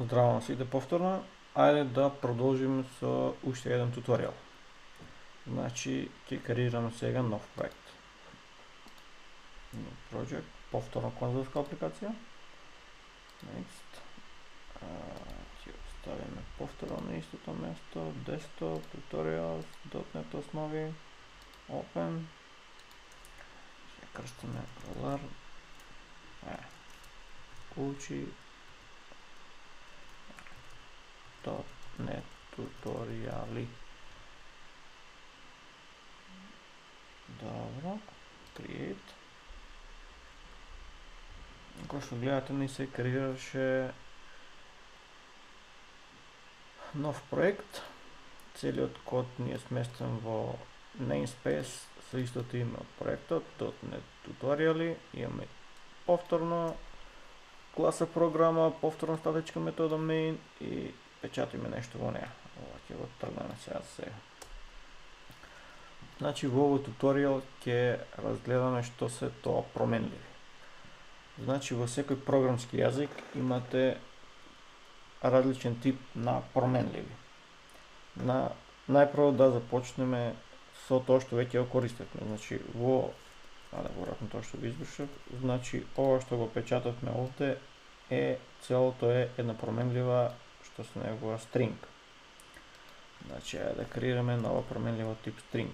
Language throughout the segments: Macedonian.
Здраво на сите повторно. Ајде да продолжиме со уште еден туторијал. Значи, ќе креираме сега нов проект. New project, повторно конзолска апликација. Next. Ќе оставиме повторно на истото место. Desktop, tutorials, .NET основи. Open. Ќе крстиме learn. Учи. .NET туторијали. Добро. Create. Кој што гледате, ни се креираше нов проект. Целиот код ни е сместен во namespace со истото име од проектот, .NET туторијали. Имаме повторно класа програма, повторно статичка метода main и печатиме нешто во неја. Ова ќе го тргнеме сега. Значи, во овој туторијал ќе разгледаме што се тоа променливи. Значи, во секој програмски јазик имате различен тип на променливи. Најпрво да започнеме со тоа што веќе го користевме. Значи, веројатно тоа што го избршав. Значи, ова што го печатавме овде целото е една променлива што се нарекува string. Значи, да креираме нова променлива тип string.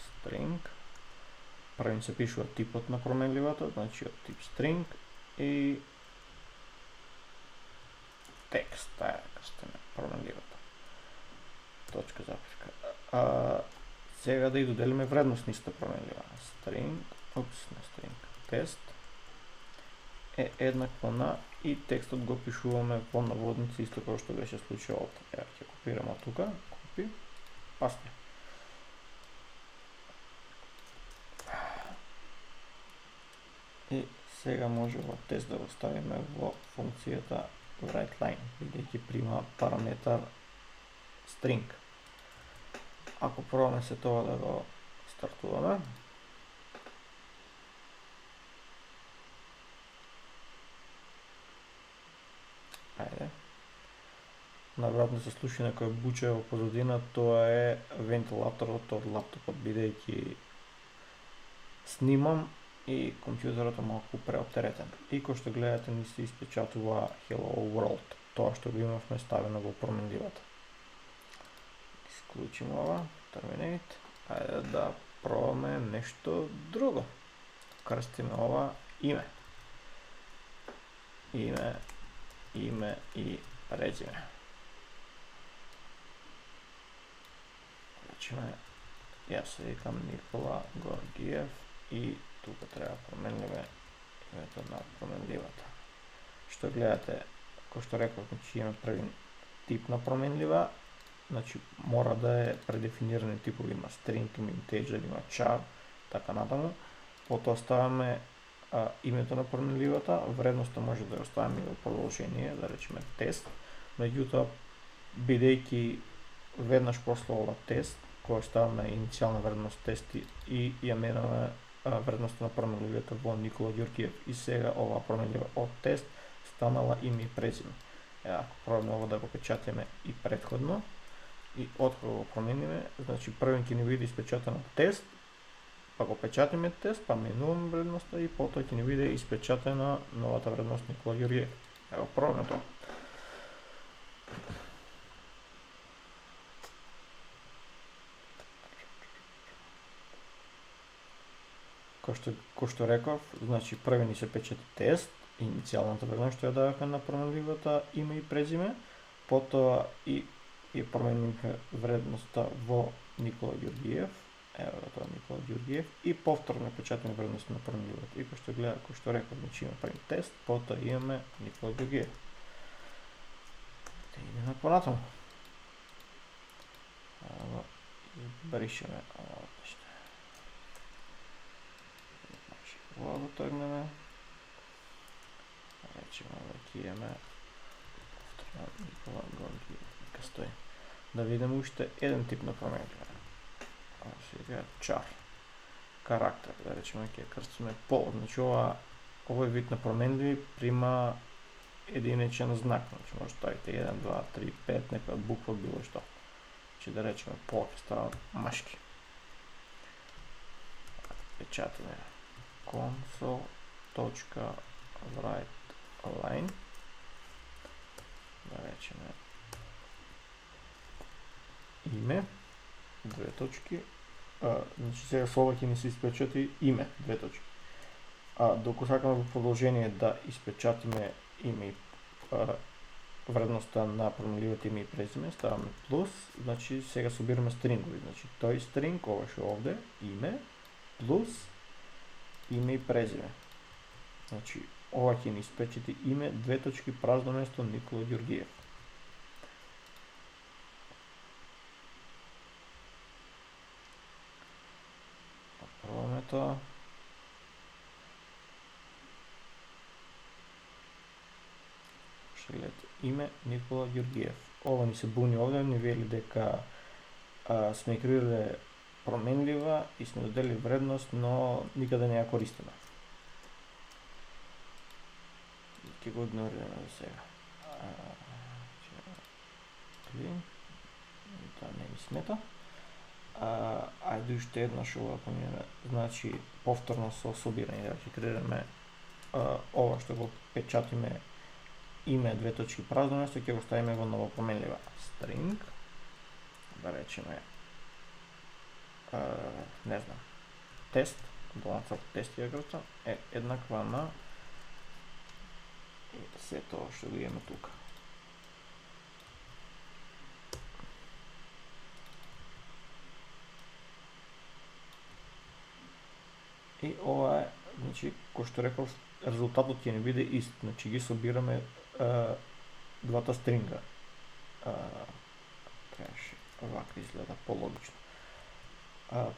String. Првим се пишува типот на променливата, значи од тип string и текст, крстиме променливата. Точка записка. Сега да и доделиме вредност на иста променлива. String, тест е еднакво на и текстот го пишуваме во наводници исто како што беше случај овде. Ја ќе копираме од тука, копи, пасте. И сега може во тест да го ставиме во функцијата writeLine, бидејќи прима параметар string. Ако пробаме се тоа да го стартуваме, наверојатно се слуша некој буче во позадина, тоа е вентилаторот од лаптопот, бидејќи снимам и компјутерот е малку преоптеретен. И кој што гледате ни се испечатува Hello World, тоа што го имавме ставено во променливата. Исклучиме ова, terminate. Ајде да пробаме нешто друго. Крстиме ова име. Име и презиме. Речеме, јас се викам Никола Горгиев и тука треба променливе името на променливата. Што гледате, кој што реков, значи имаме први тип на променлива, значи мора да е предефинирани типови, има string, има integer, има char, така натаму. Потоа ставаме името на променливата, вредноста може да ја оставиме во продолжение, да речеме тест. Меѓутоа, бидејќи веднаш после ова тест, кога ставаме иницијална вредност тест и ја менаме вредноста на променливата во Никола Ѓоргиев и сега ова променлива од тест станала име и презиме. Ако пробаме ова да го печатиме и претходно и откога го промениме, значи првен ќе ни биде испечатено тест, па го печатиме тест, па менуваме вредноста и потоа ќе ни биде испечатена новата вредност Никола Ѓоргиев. Ево, пробаме тоа. Кој што реков, значи први ни се печати тест, иницијалната вредност што ја дававме на променливата име и презиме, потоа и ја промениме вредноста во Никола Ѓоргиев, ево тоа Никола Ѓоргиев, и повторно печатиме вредноста на променливата. И кој што реков, значи има први тест, потоа имаме Никола Ѓоргиев. Да идеме понатаму. Избришеме ова нешто. Ова го тргнеме. Речеме веќе имаме Никола Ѓоргиев. Нека стои. Да видиме уште еден тип на променлива. Ова се вика char. Карактер, да речеме ќе крстиме пол. Значи овој вид на променливи прима единичен знак. Значи може да ставите 1, 2, 3, 5, нека буква, било що. Че да речем пол ќе стават машки. Печатаме console.writeLine. Да речем име, две точки. Значи сега слова ќе ни се изпечати име, две точки. Докато сакаме во продолжение да испечатиме име и вредноста на променливото име и презиме, ставаме плюс, значи сега собираме стрингови. Значи тој стринг, ова што овде, име, плюс име и презиме. Значи ова ќе ни испечати име, две точки, празно место, Никола Ѓоргиев. Пробаме тоа. Гледате, име Никола Ѓоргиев. Ова ни се буни овде, ни вели дека сме креирале променлива и сме додели вредност, но никаде не ја користиме. Ќе го игнорираме за сега. Тоа не ми смета. Ајде уште еднаш ова поминеме. Значи повторно со собирање ќе креираме ова што го печатиме име, две точки, празно место, ќе го ставиме во нова променлива string, да речеме не знам, тест, долна тест ја грча е еднаква на и се тоа што го имаме тука. И ова е, значи, кој што реков, резултатот ќе не биде ист, значи ги собираме двата стринга. Требаше овака изгледа по-логично.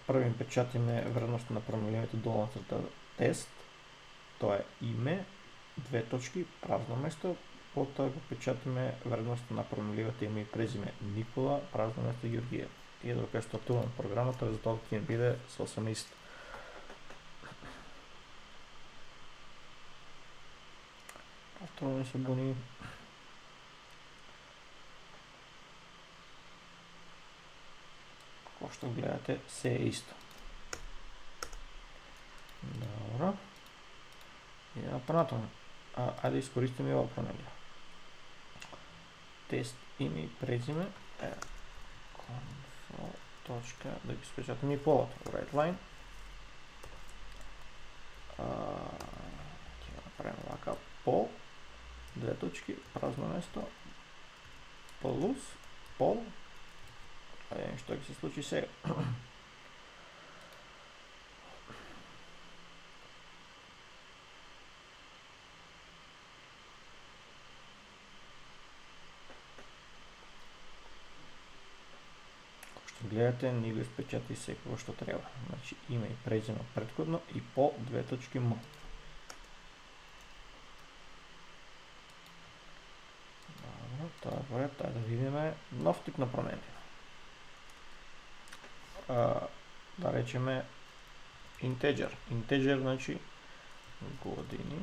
Првим печатиме вредноста на променливите долна црта тест, тоа е име, две точки, празно место, потоа го печатиме вредноста на променливите име и презиме Никола, празно место Ѓоргиев. И докато стартуваме програмата, резултатот ќе биде сосема ист. Повторно ми се буни. Како што гледате, се е исто. Добро. Идеме понатаму. Ајде искористиме ова променлива. Тест име и презиме е console. Да ги спечатаме и полото. WriteLine. Ќе направиме вака пол. Две точки, празно место, плюс, пол. Видим што ќе се случи сега. Како што гледате, ни го испечати секако што треба. Значи име и презиме претходно и по две точки м. Тоа е, да видиме нов тип на променлива. Да речеме integer. Integer значи години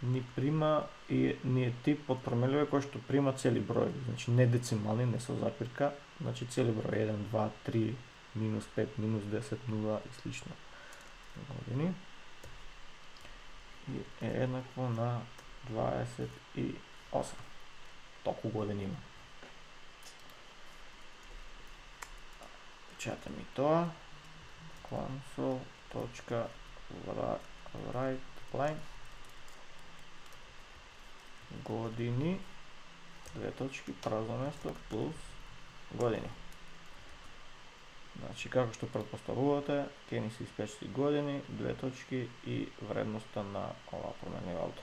ни прима и ни е тип од променлива кој што прима цели број, значи не децимални, не со запирка, значи цели број 1, 2, 3, минус 5, минус 10, 0 и слично. Години и е еднакво на 28. Толку години има. Печатам и тоа. console.writeLine години, две точки, празно место, плюс години. Значи, како што претпоставувате, ќе ни се испечати години, две точки и вредноста на ова променливото.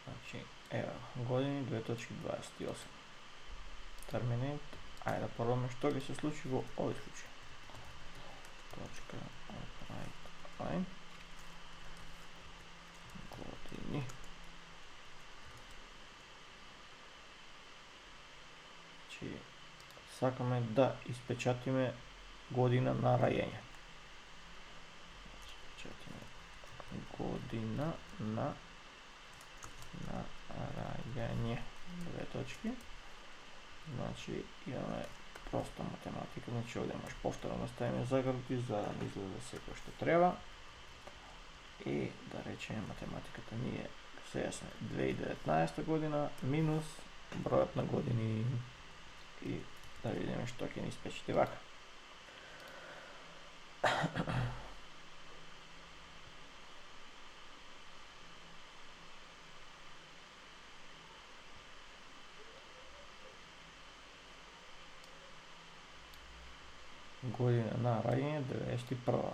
Значи, ева, години, две точки, 28. Terminate. Ајде да пробаме што ќе се случи во овој случај. Точка, WriteLine. Години. Значи, сакаме да испечатиме година на раѓање. Година на раѓање. Две точки. Значи имаме проста математика, значи овде можеш повторно ставиме заградки за да не изгледа секој што треба. И да речеме математиката ни е сега сме 2019 година минус бројот на години и да видиме што ќе ни испечати вака. Година на раѓање 91.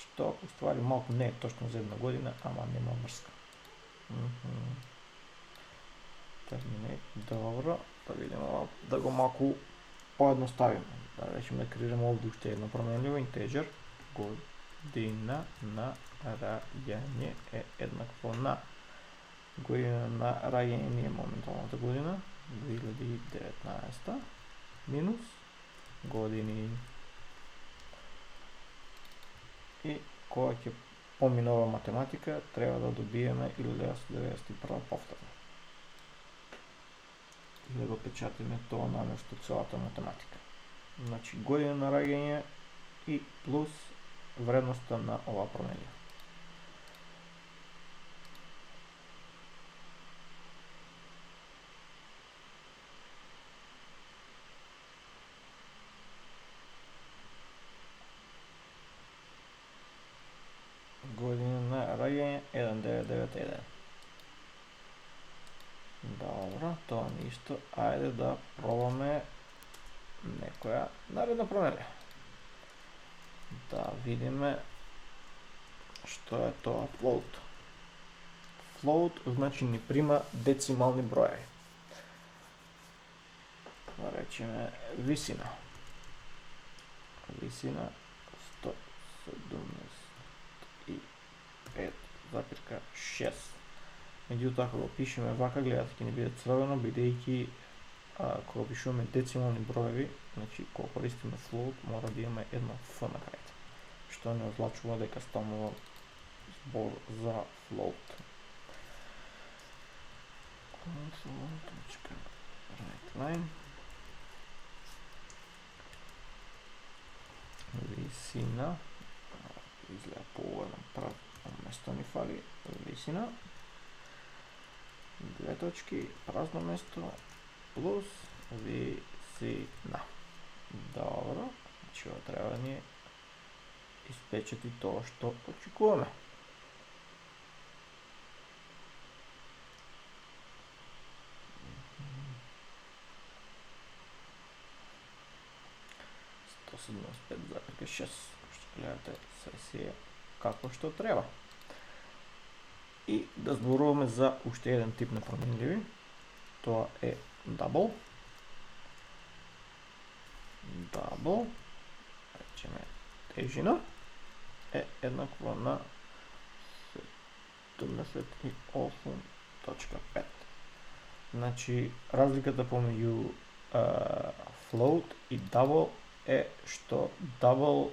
Што уствари малку не е точно за една година, ама нема врска. Добро, да видиме ова, да го малку поедноставиме. Да речеме да креираме овде уште едно променливо интеџер. Година на раѓање е еднакво на година на раѓање ни е моменталната година 2019 минус години. И кога ќе помине ова математика, треба да добиеме 1991 повторно. И да го печатиме тоа наместо целата математика. Значи година на раѓање и плюс вредноста на ова променлива. Година на раѓање 1991. Добро, тоа ништо. Ајде да пробаме некоја наредна променлива. Да видиме што е тоа float. Float значи ни прима децимални броеви. Да речеме висина. Висина 175,6. Меѓутоа кога го пишеме вака, гледате ќе ни биде црвено, бидејќи кога пишуваме децимални броеви, значи кога користиме float, мора да имаме едно f на крајот, што не означува дека станува збор за float. Control.writeLine висина, изгледа по-уведен прав, место ни фали, висина, две точки, празно место, плюс висина. Добро, значи ова треба да ни испечати тоа што очекуваме. .175,6, што гледате се е како што треба. И да зборуваме за уште еден тип на променливи. Тоа е double. Double, речеме тежина, е еднакво на 78,5. Значи, разликата помеѓу float и double е што double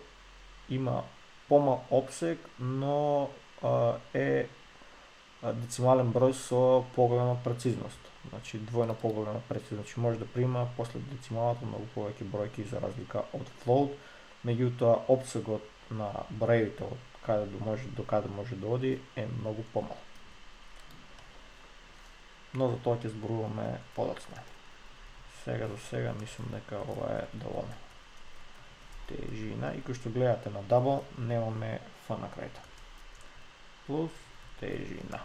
има помал опсег, но е децимален број со поголема прецизност. Значи двојно поголема прецизност. Значи може да прима после децималата многу повеќе бројки за разлика од float, меѓутоа опсегот на броевите од каде до каде може да оди е многу помал. Но за тоа ќе зборуваме подоцна. Сега за сега мислам дека ова е доволно. Тежина, и кој што гледате на double, немаме f на крајта. Плюс тежина.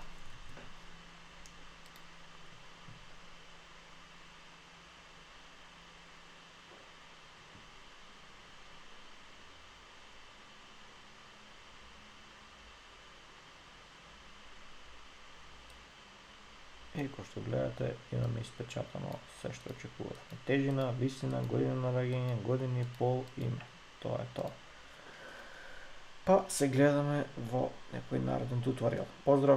И кој што гледате, имаме испечатано се што очекувавме. Тежина, висина, година на раѓање, години, пол, име. Тоа е тоа. Па се гледаме во некој нареден туторијал. Поздрав!